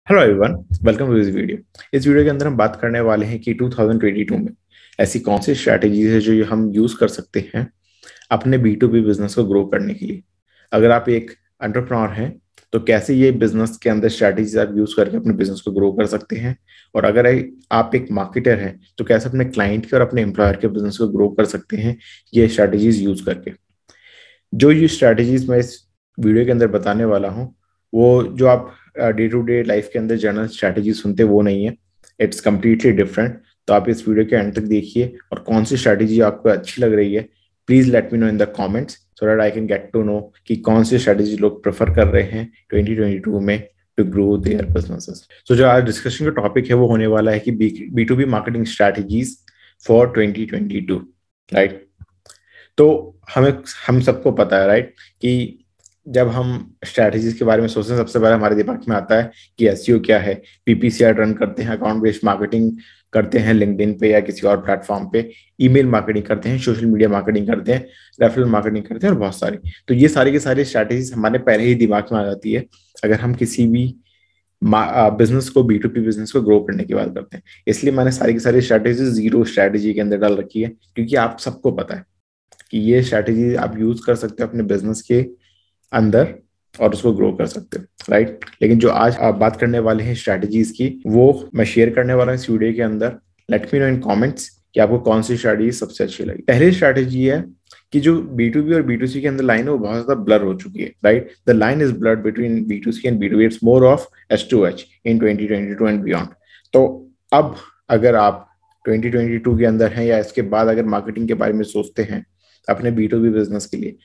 Hello everyone, welcome to this video. इस वीडियो के अंदर हम बात करने वाले हैं कि 2022 में ऐसी कौन सी स्ट्रैटेजीज है जो हम यूज कर सकते हैं अपने बी टू बी बिजनेस को ग्रो करने के लिए। अगर आप एक एंटरप्रेन्योर हैं तो कैसे ये बिजनेस के अंदर स्ट्रैटेजीज आप यूज करके अपने बिजनेस को ग्रो कर सकते हैं, और अगर आप एक मार्केटर हैं तो कैसे अपने क्लाइंट के और अपने एम्प्लॉयर के बिजनेस को ग्रो कर सकते हैं ये स्ट्रैटेजीज यूज करके। जो ये स्ट्रैटेजीज मैं इस वीडियो के अंदर बताने वाला हूँ वो जो आप डे टू डे लाइफ के अंदर जनरल स्ट्रैटेजी सुनते वो नहीं है। It's completely different. तो आप इस वीडियो के एंड तक देखिए और कौन सी स्ट्रैटेजी आपको अच्छी लग रही है please let me know in the comments so that I can get to know कि कौन सी स्ट्रैटेजी लोग प्रेफर कर रहे हैं 2022 में टू ग्रो देयर बिजनेसेस। तो जो आज डिस्कशन का टॉपिक है वो होने वाला है कि B to B marketing strategies for 2022, right. तो हमें हम सबको पता है, राइट, कि जब हम स्ट्रैटेजीज के बारे में सोचते हैं सबसे पहले हमारे दिमाग में आता है कि एसईओ क्या है। पीपीसीआर रन करते हैं, अकाउंट बेस्ड मार्केटिंग करते हैं लिंक्डइन पे या किसी और प्लेटफॉर्म पे, ईमेल मार्केटिंग करते हैं, सोशल मीडिया मार्केटिंग करते हैं, रेफरल मार्केटिंग करते हैं और बहुत सारी। तो ये सारी की सारी स्ट्रैटेजीज हमारे पहले ही दिमाग में आ जाती है अगर हम किसी भी बिजनेस को बी टू बी बिजनेस को ग्रो करने की बात करते हैं। इसलिए मैंने सारी की सारी स्ट्रैटेजी जीरो स्ट्रैटेजी के अंदर डाल रखी है, क्योंकि आप सबको पता है कि ये स्ट्रैटेजी आप यूज कर सकते हो अपने बिजनेस के अंदर और उसको ग्रो कर सकते हो, राइट। लेकिन जो आज आप बात करने वाले हैं स्ट्रैटेजीज की वो मैं शेयर करने वाला हूँ इस वीडियो के अंदर। लेट मी नो इन कमेंट्स कि आपको कौन सी स्ट्रैटेजी सबसे अच्छी लगी। पहली स्ट्रैटेजी है कि जो बी टू बी और बी टू सी के अंदर लाइन है वो बहुत ज्यादा ब्लर हो चुकी है, right. The line is blurred between B to C and B to B. It's more of H2H in 2022 and beyond. तो अब अगर आप 2022 के अंदर हैं या इसके बाद अगर मार्केटिंग के बारे में सोचते हैं अपने बी टू बी बिजनेस के लिए,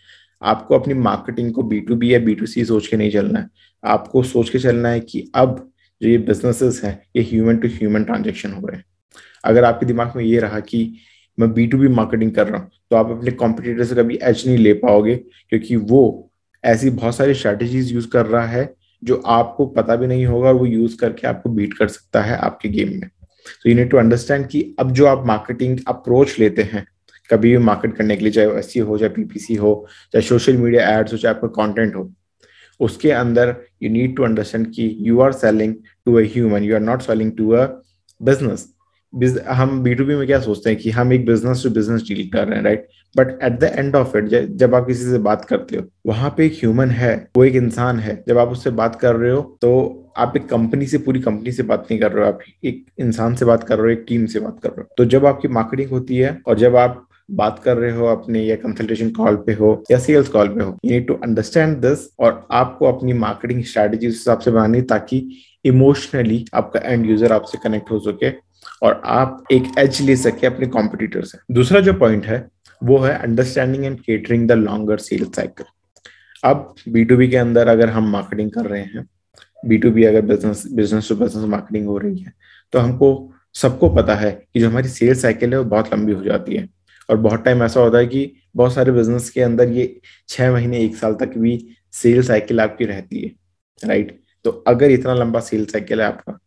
आपको अपनी मार्केटिंग को बी टू बी या बी टू सी सोच के नहीं चलना है। आपको सोच के चलना है कि अब जो ये बिजनेसेस हैं ये ह्यूमन टू ह्यूमन ट्रांजेक्शन हो रहे हैं। अगर आपके दिमाग में ये रहा कि मैं बी टू बी मार्केटिंग कर रहा हूँ तो आप अपने कॉम्पिटिटर से कभी एज नहीं ले पाओगे, क्योंकि वो ऐसी बहुत सारी स्ट्रैटेजीज यूज कर रहा है जो आपको पता भी नहीं होगा और वो यूज करके आपको बीट कर सकता है आपके गेम में। तो यू नीड टू अंडरस्टैंड कि अब जो आप मार्केटिंग अप्रोच लेते हैं कभी भी मार्केट करने के लिए, चाहे एसईओ हो, चाहे पीपीसी हो, चाहे सोशल मीडिया एड्स हो, चाहे आपका कंटेंट हो, उसके अंदर यू नीड टू अंडरस्टैंड कि you are selling to a human, you are not selling to a business. हम बी टू बी में क्या सोचते हैं कि हम एक बिजनेस टू बिजनेस डील कर रहे हैं, right. But at the end of it जब आप किसी से बात करते हो वहां पे एक ह्यूमन है, वो एक इंसान है। जब आप उससे बात कर रहे हो तो आप एक कंपनी से, पूरी कंपनी से बात नहीं कर रहे हो, आप एक इंसान से बात कर रहे हो, एक टीम से बात कर रहे हो। तो जब आपकी मार्केटिंग होती है और जब आप बात कर रहे हो अपने या कंसल्टेशन कॉल पे हो या सेल्स कॉल पे हो, you need to understand this. और आपको अपनी मार्केटिंग स्ट्रैटेजी उस हिसाब से बनानी ताकि इमोशनली आपका एंड यूजर आपसे कनेक्ट हो सके और आप एक एज ले सके अपने कॉम्पिटिटर से। दूसरा जो पॉइंट है वो है understanding and catering the longer sales cycle. अब बी टू बी के अंदर अगर हम मार्केटिंग कर रहे हैं, बी टू बी अगर business business to business marketing हो रही है, तो हमको सबको पता है कि जो हमारी सेल्स साइकिल है वो बहुत लंबी हो जाती है। और बहुत टाइम ऐसा होता है कि बहुत सारे बिजनेस के अंदर ये 6 महीने 1 साल तक भी सेल्स साइकिल आपकी रहती है, राइट। तो अगर इतना लंबा सेल्स साइकिल है आपका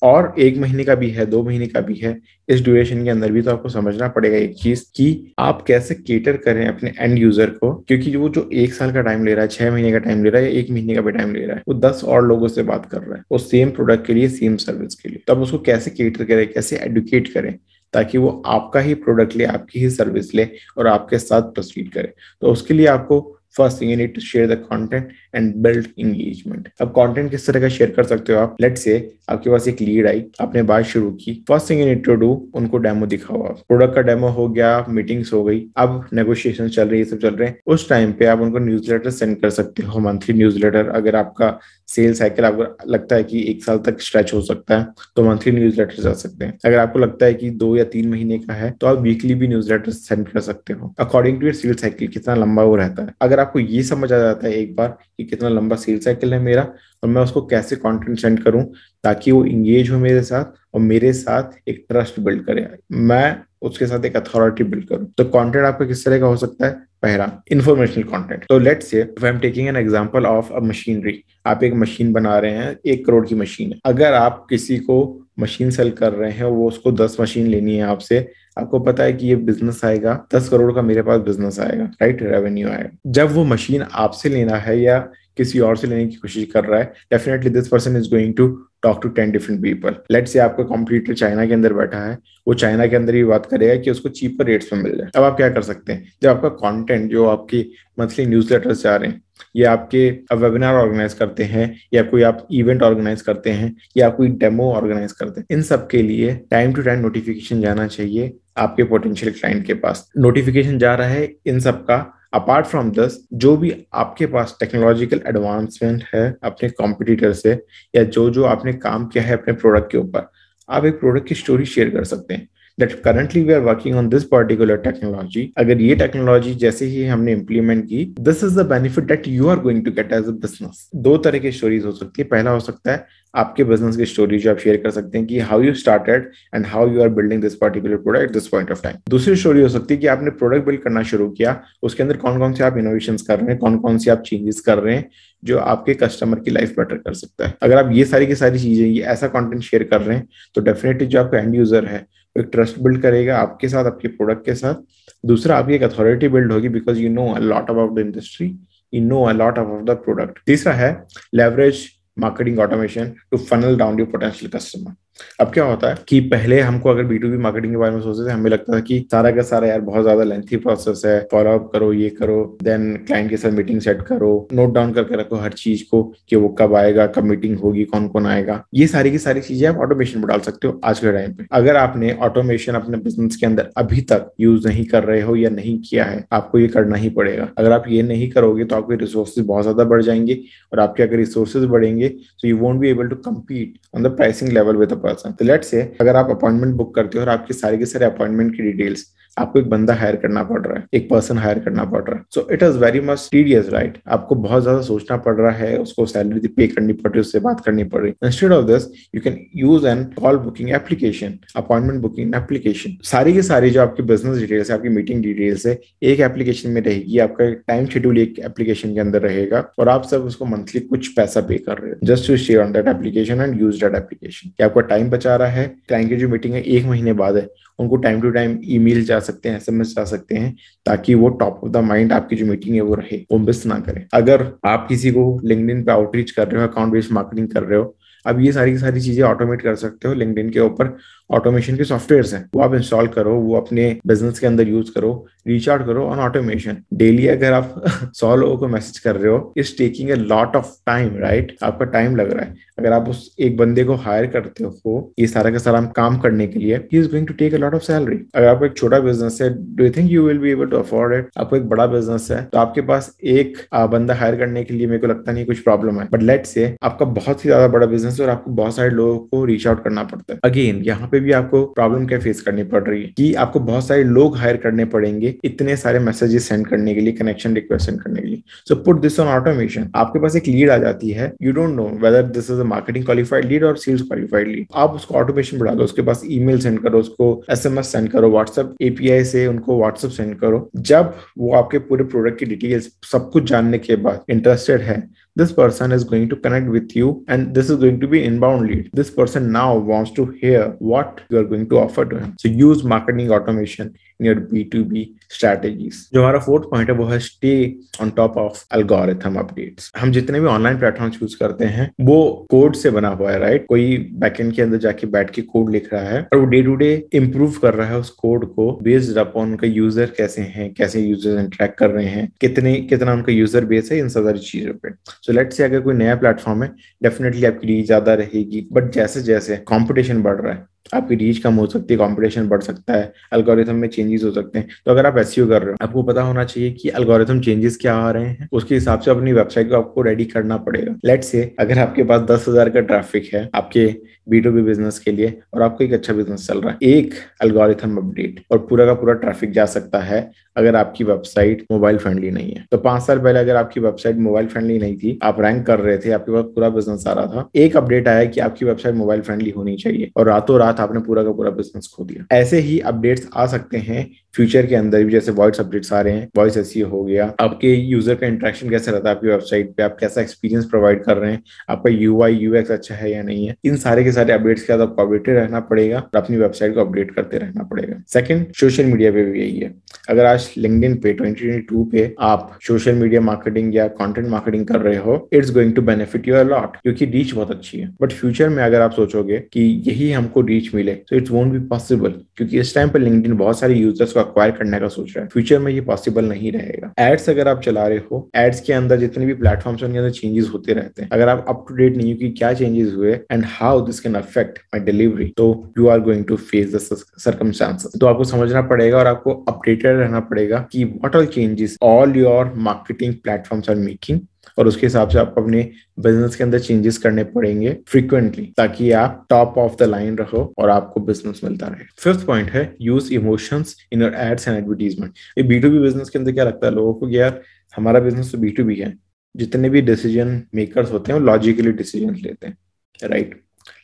और 1 महीने का भी है, 2 महीने का भी है, इस ड्यूरेशन के अंदर भी तो आपको समझना पड़ेगा एक चीज कि आप कैसे केटर करें अपने एंड यूजर को। क्योंकि वो जो 1 साल का टाइम ले रहा है, 6 महीने का टाइम ले रहा है या 1 महीने का भी टाइम ले रहा है, वो 10 और लोगों से बात कर रहा है वो सेम प्रोडक्ट के लिए, सेम सर्विस के लिए। तो आप उसको कैसे केटर करें, कैसे एडुकेट करें ताकि वो आपका ही प्रोडक्ट ले, आपकी ही सर्विस ले और आपके साथ प्रोसीड करे। तो उसके लिए आपको first thing you need to share the content and build engagement. अब कंटेंट किस तरह का शेयर कर सकते हो आप? लेट्स से आपके पास एक लीड आई, आपने बात शुरू की, first thing you need to do उनको डेमो दिखाओ। आप प्रोडक्ट का डेमो हो गया, मीटिंग्स हो गई, अब नेगोशिएशन चल रही है, सब चल रहे हैं, उस टाइम पे आप उनको न्यूज़लेटर सेंड कर सकते हो, मंथली न्यूज़लेटर। अगर आपका सेल्स साइकिल आपको लगता है कि 1 साल तक स्ट्रेच हो सकता है तो मंथली न्यूज़लेटर जा सकते हैं। अगर आपको लगता है कि 2 या 3 महीने का है तो आप वीकली भी न्यूज़लेटर सेंड कर सकते हो, according to your sales cycle कितना लंबा वो रहता है। अगर आपको ये समझ आ जाता है एक बार कि कितना लंबा सेल्स साइकिल है मेरा और मैं उसको कैसे कंटेंट सेंड करूं ताकि वो इंगेज हो मेरे साथ और मेरे साथ एक ट्रस्ट बिल्ड करे, मैं उसके साथ एक अथॉरिटी बिल्ड करूं, तो कंटेंट आपका किस तरह का हो सकता है? पहला, इंफॉर्मेशनल कंटेंट। तो लेट्स से if I am taking an example of a machinery, आप एक मशीन बना रहे हैं, 1 करोड़ की मशीन है। अगर आप किसी को मशीन सेल कर रहे हैं, वो उसको 10 मशीन लेनी है आपसे, आपको पता है कि ये बिजनेस आएगा 10 करोड़ का, मेरे पास बिजनेस आएगा, राइट, रेवेन्यू आएगा। जब वो मशीन आपसे लेना है या किसी और से लेने की कोशिश कर रहा है, definitely this person is going to talk to 10 different people. Let's say आपका कॉम्पिटिटर चाइना के अंदर बैठा है, वो चाइना के अंदर ही बात करेगा कि उसको चीपर रेट्स में मिल जाए। अब आप क्या कर सकते हैं, जब आपका कंटेंट, जो आपकी मंथली न्यूज़लेटर्स जा रहे हैं, या आपके वेबिनार ऑर्गेनाइज करते हैं, या कोई आप इवेंट ऑर्गेनाइज करते हैं, या कोई डेमो ऑर्गेनाइज करते हैं, इन सब के लिए टाइम टू टाइम नोटिफिकेशन जाना चाहिए आपके पोटेंशियल क्लाइंट के पास। नोटिफिकेशन जा रहा है इन सब का। अपार्ट फ्रॉम दिस, जो भी आपके पास टेक्नोलॉजिकल एडवांसमेंट है अपने कॉम्पिटिटर से, या जो जो आपने काम किया है अपने प्रोडक्ट के ऊपर, आप एक प्रोडक्ट की स्टोरी शेयर कर सकते हैं। that currently we are working on this particular technology। अगर ये टेक्नोलॉजी जैसे ही हमने इम्प्लीमेंट की, this is the benefit that you are going to get as a business. दो तरह की स्टोरीज हो सकती है। पहला हो सकता है आपके बिजनेस की स्टोरी, जो आप शेयर कर सकते हैं कि how you started and how you are building this particular product at this point of time. दूसरी स्टोरी हो सकती है कि आपने प्रोडक्ट बिल्ड करना शुरू किया, उसके अंदर कौन कौन से आप इनोवेशंस कर रहे हैं, कौन कौन से आप चेंजेस कर रहे हैं जो आपके कस्टमर की लाइफ बेटर कर सकता है। अगर आप ये सारी की सारी चीजें, ये ऐसा कंटेंट शेयर कर रहे हैं, तो डेफिनेटली जो आपका एंड यूजर है एक ट्रस्ट बिल्ड करेगा आपके साथ, आपके प्रोडक्ट के साथ। दूसरा, आपकी एक अथॉरिटी बिल्ड होगी because you know a lot about the industry, you know a lot about the product. तीसरा है leverage marketing automation to funnel down your potential customer. अब क्या होता है कि पहले हमको अगर B2B मार्केटिंग के बारे में सोचते थे, हमें लगता था कि सारा का सारा यार बहुत ज्यादा लेंथी प्रोसेस है, फॉलो अप करो, ये करो, देन क्लाइंट के साथ मीटिंग सेट करो, नोट डाउन करके रखो हर चीज को कि वो कब आएगा, कब मीटिंग होगी, कौन कौन आएगा। ये सारी की सारी चीजें आप ऑटोमेशन में डाल सकते हो आज के टाइम पे। अगर आपने ऑटोमेशन अपने बिजनेस के अंदर अभी तक यूज नहीं कर रहे हो या नहीं किया है, आपको ये करना ही पड़ेगा। अगर आप ये नहीं करोगे तो आपके रिसोर्सेज बहुत ज्यादा बढ़ जाएंगे, और आपके अगर रिसोर्सेज बढ़ेंगे तो you won't be able to compete on the pricing level with a person. तो लेट्स से अगर आप अपॉइंटमेंट बुक करते हो और आपके सारे के सारे अपॉइंटमेंट की डिटेल्स, आपको एक बंदा हायर करना पड़ रहा है, एक पर्सन हायर करना पड़ रहा है, so it is very much tedious, right. आपको बहुत ज्यादा सोचना पड़ रहा है, उसको सैलरी पे करनी पड़ रही है, उससे बात करनी पड़ रही है। Instead of this you can use N call booking application, appointment booking application. सारी की सारी जो आपकी बिजनेस डिटेल्स है, आपकी मीटिंग डिटेल्स है, एक एप्लीकेशन में रहेगी। आपका टाइम शेड्यूल एक एप्लीकेशन के अंदर रहेगा, और आप सब उसको मंथली कुछ पैसा पे कर रहे हो just to share on that application and use that application. आपका टाइम बचा रहा है। क्लाइंट की जो मीटिंग है 1 महीने बाद है, उनको टाइम टू टाइम ईमेल जा सकते हैं, SMS जा सकते हैं, ताकि वो टॉप ऑफ द माइंड आपकी जो मीटिंग है वो रहे, वो मिस ना करें। अगर आप किसी को लिंक्डइन पे आउटरीच कर रहे हो, अकाउंट बेस्ड मार्केटिंग कर रहे हो, अब ये सारी की सारी चीजें ऑटोमेट कर सकते हो। लिंक्डइन के ऊपर ऑटोमेशन के सॉफ्टवेयर्स हैं, वो आप इंस्टॉल करो, वो अपने बिजनेस के अंदर यूज करो, रीच आउट करो ऑन ऑटोमेशन। डेली अगर आप 100 लोगों को मैसेज कर रहे हो, is taking a lot of time, right. आपका टाइम लग रहा है। अगर आप उस एक बंदे को हायर करते हो ये सारा का सारा काम करने के लिए, he is going to take a lot of salary. अगर आपको एक छोटा बिजनेस है, do you think you will be able to afford it? आपको एक बड़ा बिजनेस है तो आपके पास एक बंदा हायर करने के लिए मेरे को लगता नहीं कुछ प्रॉब्लम है। बट लेट्स से आपका बहुत ही ज्यादा बड़ा बिजनेस है और आपको बहुत सारे लोगों को रीच आउट करना पड़ता है। अगेन यहाँ पे भी आपको प्रॉब्लम क्या फेस करनी पड़ रही है कि आपको बहुत सारे लोग हायर करने पड़ेंगे इतने सारे मैसेजेस सेंड करने के लिए, कनेक्शन रिक्वेस्ट सेंड करने के लिए। So put this on automation. आपके पास एक लीड आ जाती है, you don't know whether this is a marketing qualified lead और सेल्स क्वालिफाइड लीड। आप उसको ऑटोमेशन बढ़ा दो, उसके पास ईमेल सेंड करो, उसको SMS सेंड करो, व्हाट्सएप API से उनको व्हाट्सएप सेंड करो। जब वो आपके पूरे प्रोडक्ट की डिटेल्स सब कुछ जानने के बाद इंटरेस्टेड है, this person is going to connect with you and this is going to be inbound lead. This person now wants to hear what you are going to offer to him. So use marketing automation in your B2B strategies. जो हमारा fourth point है वो है stay on top of algorithm updates. हम जितने भी online platform use करते हैं वो कोड से बना हुआ है, राइट। कोई बैकएंड के अंदर जाके बैठ के कोड लिख रहा है और वो डे टू डे इंप्रूव कर रहा है उस कोड को बेस्ड अपॉन उनका यूजर कैसे हैं, कैसे यूजर इंटरेक्ट कर रहे हैं, कितना उनका यूजर बेस है, इन सारी चीजों पे। सो लेट्स से अगर कोई नया प्लेटफॉर्म है, डेफिनेटली आपकी रीच ज्यादा रहेगी। बट जैसे जैसे कंपटीशन बढ़ रहा है, आपकी रीच कम हो सकती है, कंपटीशन बढ़ सकता है, एल्गोरिथम में चेंजेस हो सकते हैं। तो अगर आप SEO कर रहे हो, आपको पता होना चाहिए कि एल्गोरिथम चेंजेस क्या आ रहे हैं, उसके हिसाब से अपनी वेबसाइट को आपको रेडी करना पड़ेगा। लेट्स से अगर आपके पास 10,000 का ट्रैफिक है आपके B2B बिजनेस के लिए और आपको एक अच्छा बिजनेस चल रहा है, एक एल्गोरिथम अपडेट और पूरा का पूरा ट्रैफिक जा सकता है अगर आपकी वेबसाइट मोबाइल फ्रेंडली नहीं है। तो 5 साल पहले अगर आपकी वेबसाइट मोबाइल फ्रेंडली नहीं थी, आप रैंक कर रहे थे, आपके पास पूरा बिजनेस आ रहा था, एक अपडेट आया कि आपकी वेबसाइट मोबाइल फ्रेंडली होनी चाहिए और रातों रात आपने पूरा का पूरा बिजनेस खो दिया। ऐसे ही अपडेट्स आ सकते हैं फ्यूचर के अंदर भी, जैसे वॉइस अपडेट्स आ रहे हैं, वॉइस SEO हो गया, आपके यूजर का इंटरेक्शन कैसे रहता है आपकी वेबसाइट पे, आप कैसा एक्सपीरियंस प्रोवाइड कर रहे हैं, आपका UI UX अच्छा है या नहीं है। इन सारे के सारे अपडेट्स के साथ आपको अपडेटेड रहना पड़ेगा और अपनी वेबसाइट को अपडेट करते रहना पड़ेगा। सेकंड, सोशल मीडिया पे भी यही है। अगर आज आज लिंक्डइन पे 2022 पे आप सोशल मीडिया मार्केटिंग या कंटेंट मार्केटिंग कर रहे हो, it's going to benefit you a lot, क्योंकि रीच बहुत अच्छी है। बट फ्यूचर में अगर आप सोचोगे कि यही हमको रीच मिले तो इट्स वोंट बी पॉसिबल, क्योंकि इस टाइम पर लिंक्डइन बहुत सारे यूजर्स को अक्वायर करने का सोच रहा है। फ्यूचर में ये पॉसिबल नहीं रहेगा। एड्स अगर आप चला रहे हो, एड्स के अंदर जितने भी प्लेटफॉर्म्स हैं उनके अंदर चेंजेस होते रहते हैं। अगर आप अप टू डेट नहीं हो कि क्या चेंजेस हुए and how this can affect my delivery, तो you are going to face the circumstances. तो आपको समझना पड़ेगा और आपको अपडेटेड रहना पड़ेगा कि what are changes all your marketing platforms are making, और उसके हिसाब से आपको अपने बिजनेस के अंदर चेंजेस करने पड़ेंगे फ्रीक्वेंटली, ताकि आप टॉप ऑफ द लाइन रहो और आपको बिजनेस मिलता रहे। फिफ्थ पॉइंट है use emotions in your ads and advertisement. ये B2B बिजनेस के अंदर क्या लगता है लोगों को कि यार हमारा बिजनेस तो B2B है, जितने भी डिसीजन मेकर्स होते हैं वो लॉजिकली डिसीजन लेते हैं, राइट।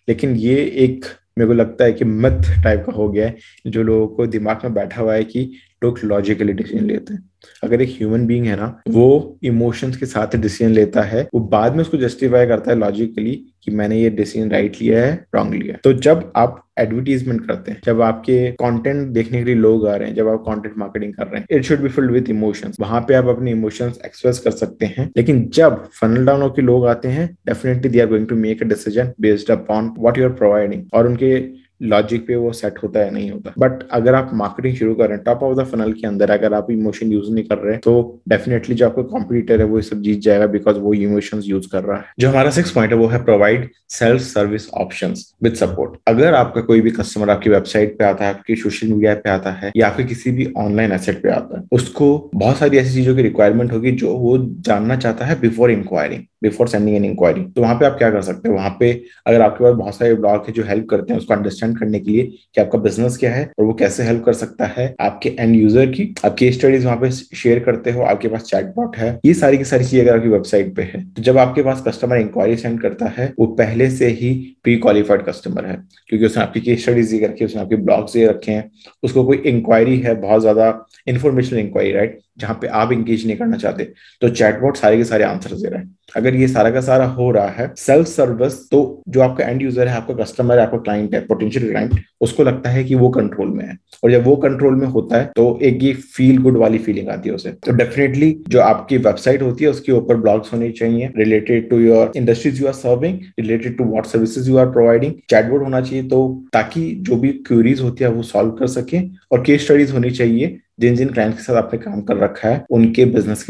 लेकिन ये एक मेरे को लगता है कि मिथ टाइप का हो गया है जो लोगों को दिमाग में बैठा हुआ है कि लोग लॉजिकली डिसीजन लेते हैं। अगर एक ह्यूमन बीइंग है ना, वो इमोशंस के साथ डिसीजन लेता है, वो बाद में उसको जस्टिफाई करता है लॉजिकली कि मैंने ये डिसीजन राइट लिया है रॉन्ग लिया है। तो जब आप एडवर्टीजमेंट करते हैं, जब आपके कंटेंट देखने के लिए लोग आ रहे हैं, जब आप कंटेंट मार्केटिंग कर रहे हैं, it should be filled with emotions. वहां पे आप अपने इमोशंस एक्सप्रेस कर सकते हैं। लेकिन जब फनल डाउन होकर लोग आते हैं, definitely they are going to make a decision based upon what you are providing, और उनके लॉजिक पे वो सेट होता है नहीं होता। बट अगर आप मार्केटिंग शुरू कर रहे हैं टॉप ऑफ द फनल के अंदर, अगर आप इमोशन यूज नहीं कर रहे हैं, तो डेफिनेटली जो आपका कॉम्पिटिटर है वो सब जीत जाएगा, बिकॉज वो इमोशंस यूज कर रहा है। जो हमारा 6 पॉइंट है वो है provide self service options with support. अगर आपका कोई भी कस्टमर आपकी वेबसाइट पे आता है, आपकी सोशल मीडिया पे आता है, या आपके किसी भी ऑनलाइन एसेट पे आता है, उसको बहुत सारी ऐसी चीजों की रिक्वायरमेंट होगी जो वो जानना चाहता है बिफोर सेंडिंग एन इंक्वायरी। तो वहां पे आप क्या कर सकते हैं, वहां पे अगर आपके पास बहुत सारे ब्लॉग है जो हेल्प करते हैं उसको अंडरस्टैंड करने के लिए कि आपका बिजनेस क्या है और वो कैसे हेल्प कर सकता है आपके एंड यूजर की, आप केस स्टडीज वहां पे शेयर करते हो, आपके पास चैटबॉट है, ये सारी की सारी चीजें अगर आपकी वेबसाइट पे है, तो जब आपके पास कस्टमर इंक्वायरी सेंड करता है, वो पहले से ही प्री क्वालिफाइड कस्टमर है, क्योंकि उसने आपकी केस स्टडीज दे रखी है, उसने आपके ब्लॉग्स दे रखे हैं, उसको कोई इंक्वायरी है, बहुत ज्यादा इन्फॉर्मेशनल इंक्वायरी, राइट, जहां पे आप इंगेज नहीं करना चाहते, तो चैटबॉट सारे के सारे आंसर दे रहा है। अगर ये सारा का सारा हो रहा है सेल्फ सर्विस, तो जो आपका एंड यूजर है, आपका कस्टमर है, आपका क्लाइंट है, पोटेंशियल क्लाइंट, उसको लगता है कि वो कंट्रोल में है, और जब वो कंट्रोल में होता है तो एक ये फील गुड वाली फीलिंग आती है उसे। तो डेफिनेटली जो आपकी वेबसाइट होती है उसके ऊपर ब्लॉग्स होने चाहिए related to your industries you are serving, related to what services you are providing. Chatbot होना चाहिए तो ताकि जो भी क्वेरीज होती है वो सॉल्व कर सके, और केस स्टडीज होनी चाहिए जिन जिन क्लाइंट के साथ आपने काम कर रखा है, उनके बिजनेस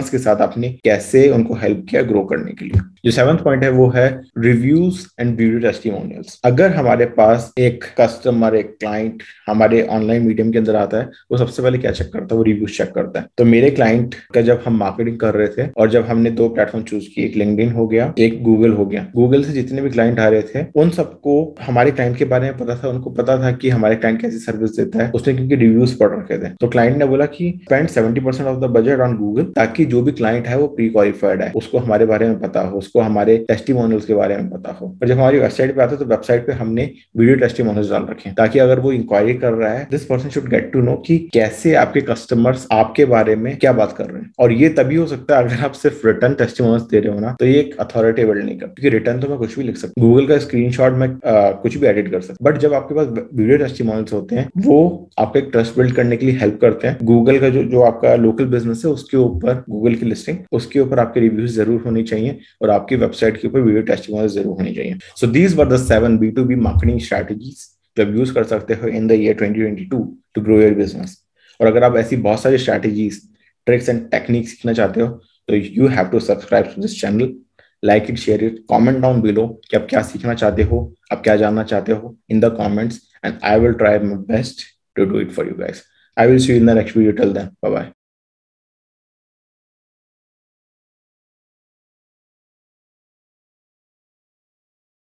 के साथ आपने कैसे उनको हेल्प किया ग्रो करने के लिए। जो 7th पॉइंट है वो है रिव्यूज एंड वीडियो टेस्टिमोनियल्स। अगर हमारे पास एक कस्टमर, एक क्लाइंट हमारे ऑनलाइन मीडियम के अंदर आता है, वो सबसे पहले क्या चेक करता है, वो रिव्यूज चेक करता है। तो मेरे क्लाइंट का जब हम मार्केटिंग कर रहे थे और जब हमने 2 प्लेटफॉर्म चूज किए, एक लिंक्डइन हो गया, एक गूगल हो गया, गूगल से जितने भी क्लाइंट आ रहे थे उन सबको हमारे क्लाइंट के बारे में पता था, उनको पता था कि हमारे क्लाइंट कैसी सर्विस देता है, उसने क्योंकि रिव्यूज पढ़ रखे थे। तो क्लाइंट ने बोला कि spend 70% of the budget on Google, ताकि जो भी क्लाइंट है वो प्री क्वालिफाइड है, उसको हमारे बारे में पता हो, उसको हमारे टेस्टिमोनियल्स के बारे में पता हो। और जब हमारी वेबसाइट पे आता है तो वेबसाइट पे हमने वीडियो टेस्टिमोनियल्स डाल रखे हैं, ताकि अगर वो इंक्वायरी कर रहा है, this person should get to know कि कैसे आपके कस्टमर्स आपके बारे में क्या बात कर रहे हैं। और ये तभी हो सकता है अगर आप सिर्फ रिटर्न टेस्टिमोनियल्स दे रहे हो ना, तो ये एक अथॉरिटेबल नहीं कर, क्योंकि रिटर्न तो मैं कुछ भी लिख सकता हूँ, गूगल का स्क्रीनशॉट में कुछ भी एडिट कर सकता, बट जब आपके पास वीडियो टेस्टिमोनियल्स होते हैं वो आपको एक ट्रस्ट बिल्ड करने के लिए हेल्प करते हैं। गूगल का जो आपका लोकल बिजनेस है उसके ऊपर, गूगल की लिस्टिंग, उसके ऊपर आपके रिव्यूज जरूर होने चाहिए और आपकी वेबसाइट के ऊपर वीडियो टेस्टिमोनियल्स जरूर होनी चाहिए। So these were the 7 B2B marketing strategies जो आप यूज कर सकते हो in the year 2022 to grow your business. और अगर आप ऐसी बहुत सारी स्ट्रेटजीज, ट्रिक्स एंड टेक्निक्स सीखना चाहते हो तो you have to subscribe to this channel, like it, share it, comment down below कि आप क्या सीखना चाहते हो, आप क्या जानना चाहते हो in the comments, and I will try my best to do it for you guys. I will see you in the next video. Till then, bye bye.